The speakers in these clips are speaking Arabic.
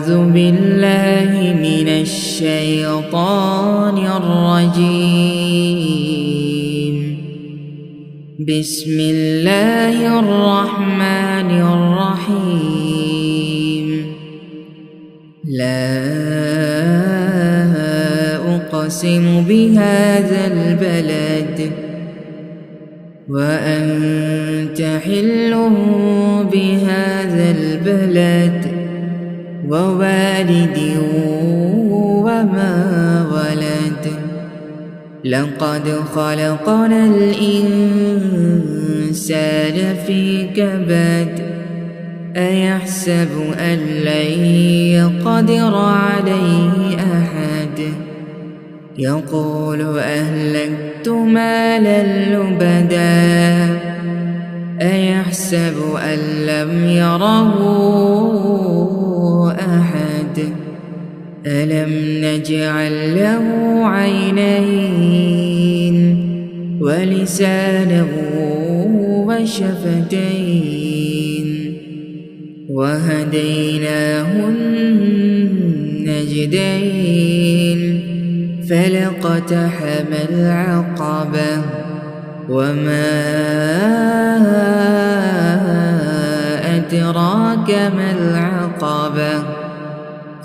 أعوذ بالله من الشيطان الرجيم. بسم الله الرحمن الرحيم. لا أقسم بهذا البلد وأنت حل بهذا البلد ووالد وما ولد. لقد خلقنا الإنسان في كبد. أيحسب أن لن يقدر عليه أحد. يقول أهلكت مالا لبدا. أيحسب أن لم يره أحد. ألم نجعل له عينين ولسانا وشفتين وهديناه النجدين. فلاقتحم العقبة وما أدراك ما العقبة.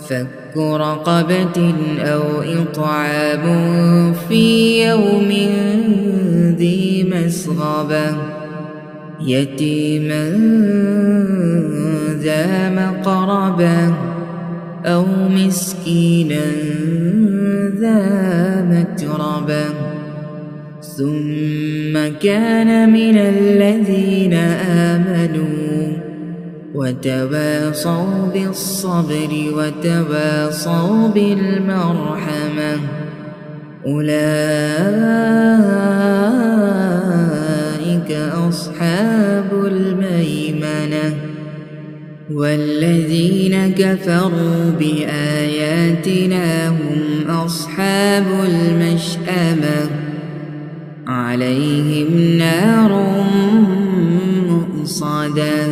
فك رقبة أو إطعام في يوم ذي مسغبة. يتيما ذا مقربة أو مسكينا ذا متربة. ثم كان من الذين آمنوا وتواصوا بالصبر وتواصوا بالمرحمة. أولئك أصحاب الميمنة. والذين كفروا بآياتنا هم أصحاب المشأمة. عليهم نار مؤصدة.